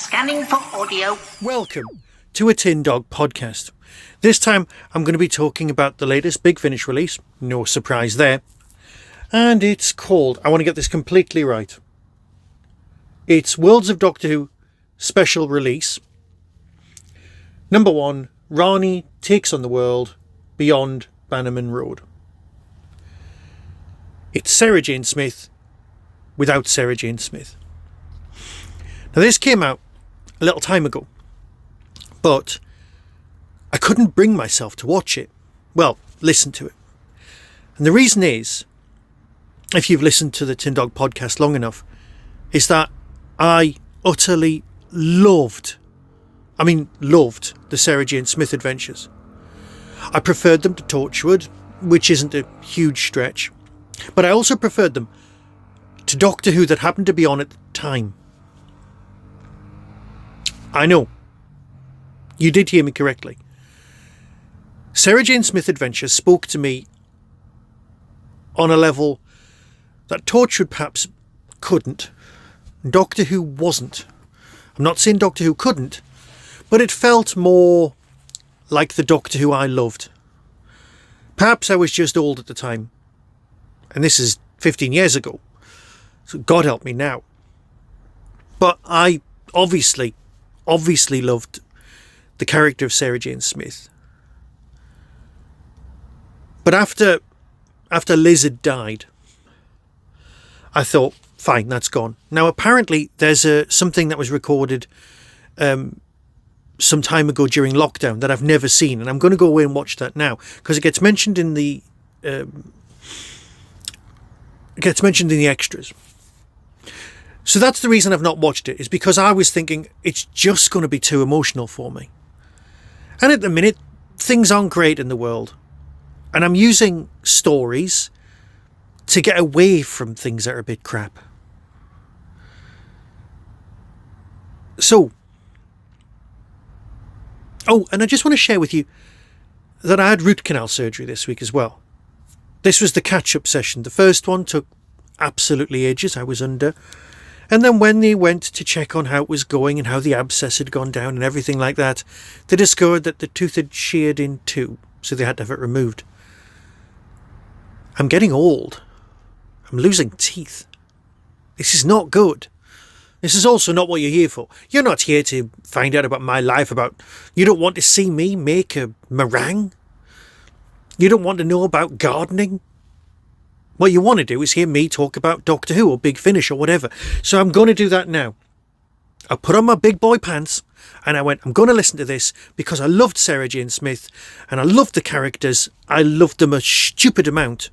Scanning for audio. Welcome to a Tin Dog podcast. This time I'm going to be talking about the latest Big Finish release, no surprise there, and it's called, I want to get this completely right, it's Worlds of Doctor Who special release, number 1, Rani Takes on the World Beyond Bannerman Road. It's Sarah Jane Smith without Sarah Jane Smith. Now this came out a little time ago, but I couldn't bring myself to watch it. Well, listen to it. And the reason is, if you've listened to the Tin Dog podcast long enough, is that I utterly loved the Sarah Jane Smith adventures. I preferred them to Torchwood, which isn't a huge stretch, but I also preferred them to Doctor Who that happened to be on at the time. I know. You did hear me correctly. Sarah Jane Smith Adventures spoke to me on a level that Torchwood perhaps couldn't. Doctor Who wasn't. I'm not saying Doctor Who couldn't, but it felt more like the Doctor Who I loved. Perhaps I was just old at the time. And this is 15 years ago. So God help me now. But I obviously loved the character of Sarah Jane Smith. But after Liz had died, I thought, fine, that's gone. Now apparently there's something that was recorded some time ago during lockdown that I've never seen, and I'm going to go away and watch that now because it gets mentioned in the extras. So that's the reason I've not watched it, is because I was thinking it's just going to be too emotional for me. And at the minute, things aren't great in the world. And I'm using stories to get away from things that are a bit crap. So, and I just want to share with you that I had root canal surgery this week as well. This was the catch-up session. The first one took absolutely ages. I was under. And then when they went to check on how it was going and how the abscess had gone down and everything like that, they discovered that the tooth had sheared in two, so they had to have it removed. I'm getting old. I'm losing teeth. This is not good. This is also not what you're here for. You're not here to find out about my life, you don't want to see me make a meringue. You don't want to know about gardening. What you want to do is hear me talk about Doctor Who or Big Finish or whatever. So I'm going to do that now. I put on my big boy pants and I went, I'm going to listen to this because I loved Sarah Jane Smith and I loved the characters. I loved them a stupid amount.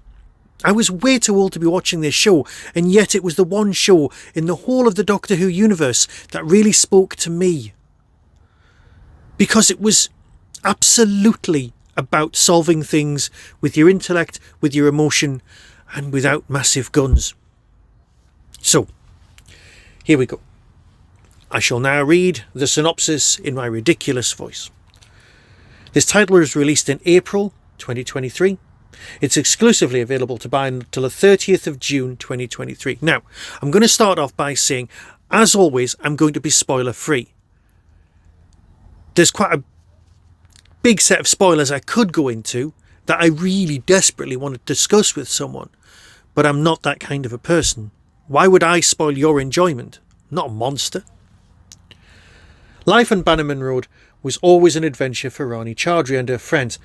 I was way too old to be watching this show, and yet it was the one show in the whole of the Doctor Who universe that really spoke to me. Because it was absolutely about solving things with your intellect, with your emotion, and without massive guns. So, here we go. I shall now read the synopsis in my ridiculous voice. This title was released in April 2023. It's exclusively available to buy until the 30th of June 2023. Now, I'm going to start off by saying, as always, I'm going to be spoiler free. There's quite a big set of spoilers I could go into that I really desperately want to discuss with someone, but I'm not that kind of a person. Why would I spoil your enjoyment? I'm not a monster. Life on Bannerman Road was always an adventure for Rani Chandra and her friends.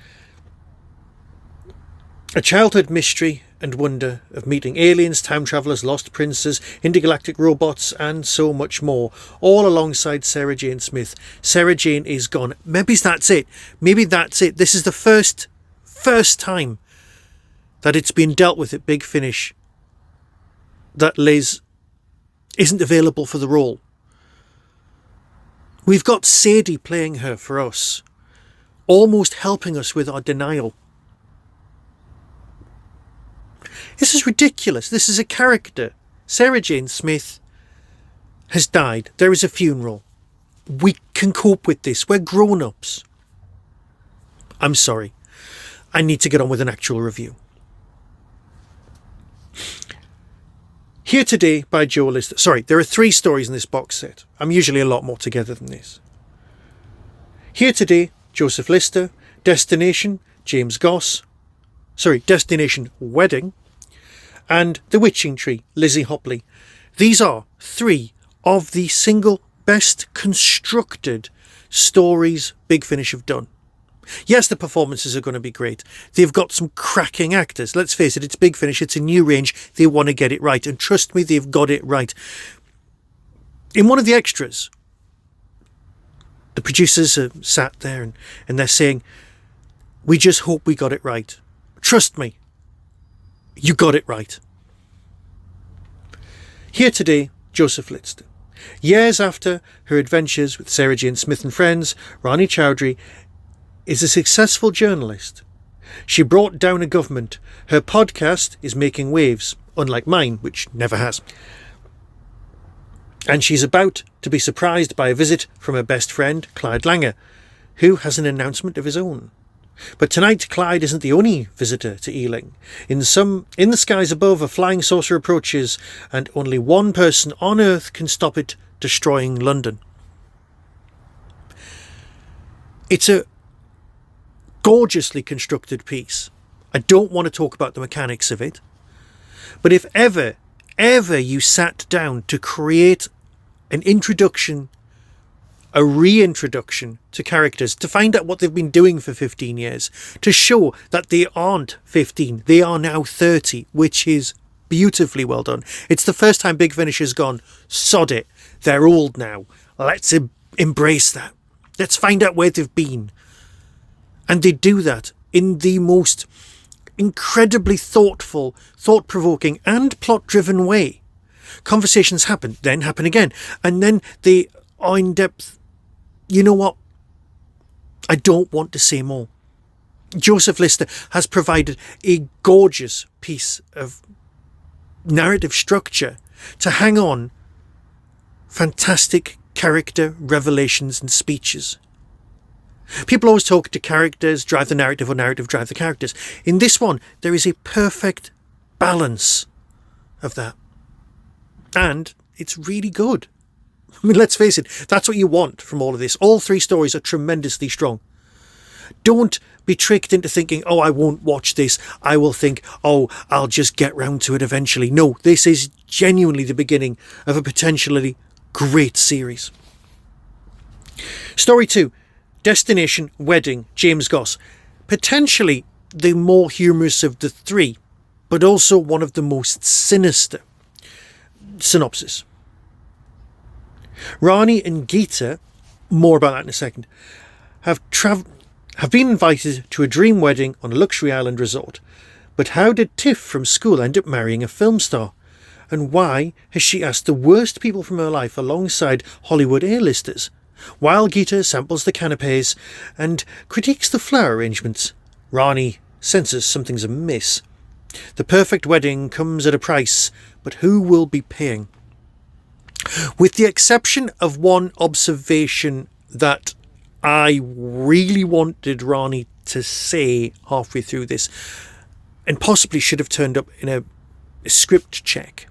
A childhood mystery and wonder of meeting aliens, time travellers, lost princes, intergalactic robots, and so much more, all alongside Sarah Jane Smith. Sarah Jane is gone. Maybe that's it. This is the first time that it's been dealt with at Big Finish that Liz isn't available for the role. We've got Sadie playing her for us, almost helping us with our denial. This is ridiculous. This is a character. Sarah Jane Smith has died. There is a funeral. We can cope with this. We're grown-ups. I'm sorry. I need to get on with an actual review. Here Today by Joe Lidster. Sorry, there are 3 stories in this box set. I'm usually a lot more together than this. Here Today, Joseph Lidster. Destination, James Goss. Destination Wedding. And The Witching Tree, Lizzie Hopley. These are 3 of the single best constructed stories Big Finish have done. Yes, the performances are going to be great. They've got some cracking actors. Let's face it, it's Big Finish, it's a new range. They want to get it right. And trust me, they've got it right. In one of the extras, the producers are sat there and they're saying, "We just hope we got it right. Trust me, you got it right." Here Today, Joseph Lidster. Years after her adventures with Sarah Jane Smith and friends, Rani Chandra is a successful journalist. She brought down a government. Her podcast is making waves, unlike mine, which never has. And she's about to be surprised by a visit from her best friend, Clyde Langer, who has an announcement of his own. But tonight, Clyde isn't the only visitor to Ealing. In the skies above, a flying saucer approaches, and only one person on Earth can stop it destroying London. It's a gorgeously constructed piece. I don't want to talk about the mechanics of it, but if ever you sat down to create an introduction, a reintroduction to characters, to find out what they've been doing for 15 years, to show that they aren't 15, they are now 30, which is beautifully well done. It's the first time Big Finish has gone, sod it, they're old now, let's embrace that, let's find out where they've been. And they do that in the most incredibly thoughtful, thought-provoking and plot-driven way. Conversations happen, then happen again, and then they are in depth. You know what? I don't want to say more. Joseph Lidster has provided a gorgeous piece of narrative structure to hang on fantastic character revelations and speeches. People always talk to characters drive the narrative or narrative drive the characters. In this one, there is a perfect balance of that. And it's really good. I mean, let's face it, that's what you want from all of this. All 3 stories are tremendously strong. Don't be tricked into thinking, oh, I won't watch this. I will think, oh, I'll just get round to it eventually. No, this is genuinely the beginning of a potentially great series. Story 2. Destination Wedding, James Goss. Potentially the more humorous of the 3, but also one of the most sinister. Synopsis. Rani and Geeta, more about that in a second, have been invited to a dream wedding on a luxury island resort. But how did Tiff from school end up marrying a film star? And why has she asked the worst people from her life alongside Hollywood A-listers? While Geeta samples the canapes and critiques the flower arrangements, Rani senses something's amiss. The perfect wedding comes at a price, but who will be paying? With the exception of one observation that I really wanted Rani to say halfway through this, and possibly should have turned up in a script check,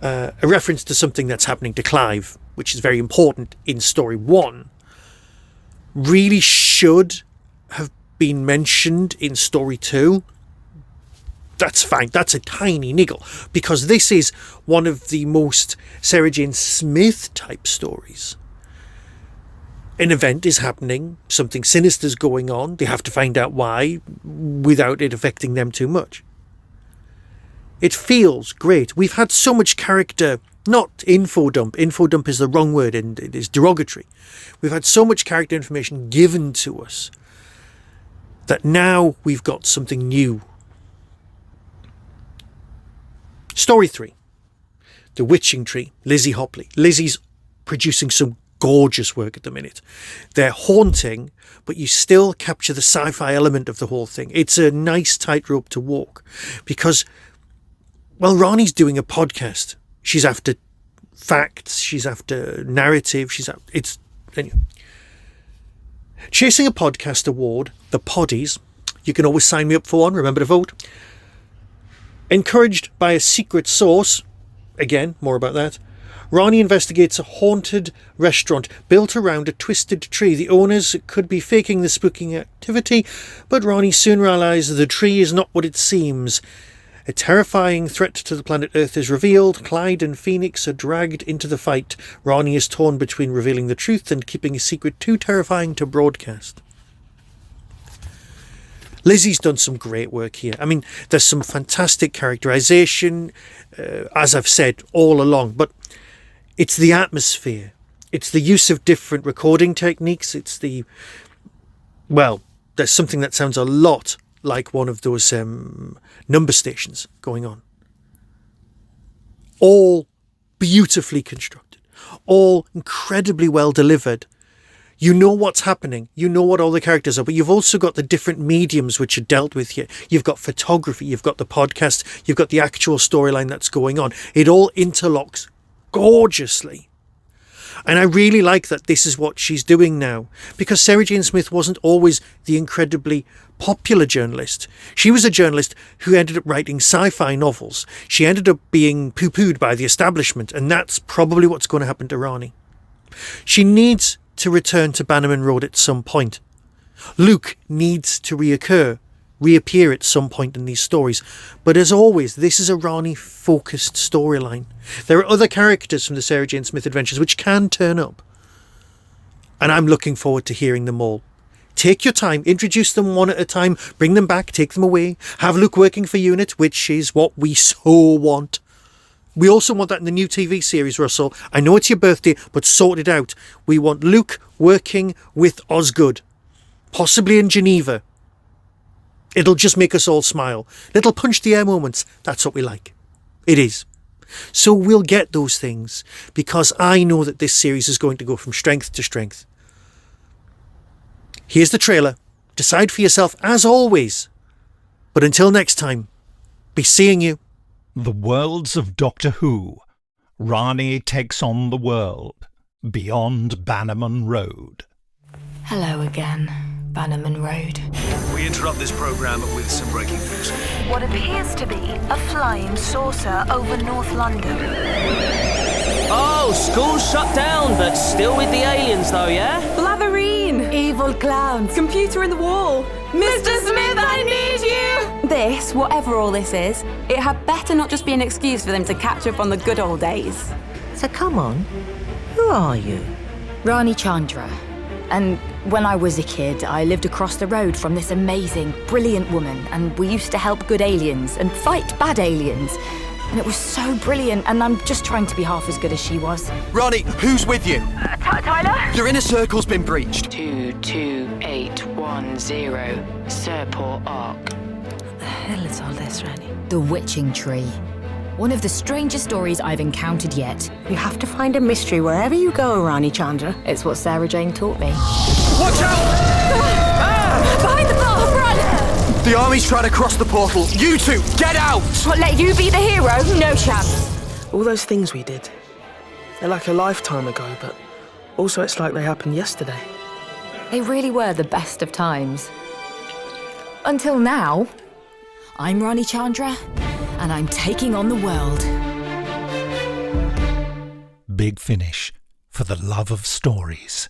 a reference to something that's happening to Clive, which is very important in story 1, really should have been mentioned in story 2. That's fine. That's a tiny niggle, because this is one of the most Sarah Jane Smith type stories. An event is happening, something sinister's going on, they have to find out why without it affecting them too much. It feels great. We've had so much character, not info dump is the wrong word and it is derogatory. We've had so much character information given to us that now we've got something new. Story 3. The Witching Tree, Lizzie Hopley. Lizzie's producing some gorgeous work at the minute. They're haunting, but you still capture the sci-fi element of the whole thing. It's a nice tightrope to walk because, well, Rani's doing a podcast. She's after facts, she's after narrative, anyway. Chasing a podcast award, the Poddies. You can always sign me up for one, remember to vote. Encouraged by a secret source, again, more about that, Rani investigates a haunted restaurant built around a twisted tree. The owners could be faking the spooking activity, but Rani soon realises the tree is not what it seems. A terrifying threat to the planet Earth is revealed. Clyde and Phoenix are dragged into the fight. Rani is torn between revealing the truth and keeping a secret too terrifying to broadcast. Lizzie's done some great work here. I mean, there's some fantastic characterisation, as I've said all along, but it's the atmosphere. It's the use of different recording techniques. It's the... well, there's something that sounds a lot like one of those number stations going on. All beautifully constructed. All incredibly well delivered. You know what's happening. You know what all the characters are, but you've also got the different mediums which are dealt with here. You've got photography, you've got the podcast, you've got the actual storyline that's going on. It all interlocks gorgeously. And I really like that this is what she's doing now, because Sarah Jane Smith wasn't always the incredibly popular journalist. She was a journalist who ended up writing sci-fi novels. She ended up being poo-pooed by the establishment, and that's probably what's going to happen to Rani. She needs to return to Bannerman Road at some point. Luke needs to reappear at some point in these stories. But as always, this is a Rani-focused storyline. There are other characters from the Sarah Jane Smith adventures which can turn up. And I'm looking forward to hearing them all. Take your time, introduce them one at a time, bring them back, take them away. Have Luke working for UNIT, which is what we so want. We also want that in the new TV series, Russell. I know it's your birthday, but sort it out. We want Luke working with Osgood. Possibly in Geneva. It'll just make us all smile. Little punch the air moments. That's what we like. It is. So we'll get those things, because I know that this series is going to go from strength to strength. Here's the trailer. Decide for yourself, as always. But until next time, be seeing you. The Worlds of Doctor Who. Rani Takes on the World. Beyond Bannerman Road. Hello again, Bannerman Road. We interrupt this programme with some breaking news. What appears to be a flying saucer over North London. Oh, school's shut down, but still with the aliens though, yeah? Blatherine! Evil clowns! Computer in the wall! Mr. Smith, I need you! This, whatever all this is, it had better not just be an excuse for them to catch up on the good old days. So come on, who are you? Rani Chandra. And when I was a kid, I lived across the road from this amazing, brilliant woman, and we used to help good aliens and fight bad aliens. And it was so brilliant, and I'm just trying to be half as good as she was. Rani, who's with you? Tyler? Your inner circle's been breached. 22810, Serport Arc. What the hell is all this, Rani? The Witching Tree. One of the strangest stories I've encountered yet. You have to find a mystery wherever you go, Rani Chandra. It's what Sarah Jane taught me. Watch out! Behind the bar, run! The army's trying to cross the portal. You two, get out! What, let you be the hero? No chance. All those things we did, they're like a lifetime ago, but also it's like they happened yesterday. They really were the best of times. Until now. I'm Rani Chandra, and I'm taking on the world. Big Finish, for the love of stories.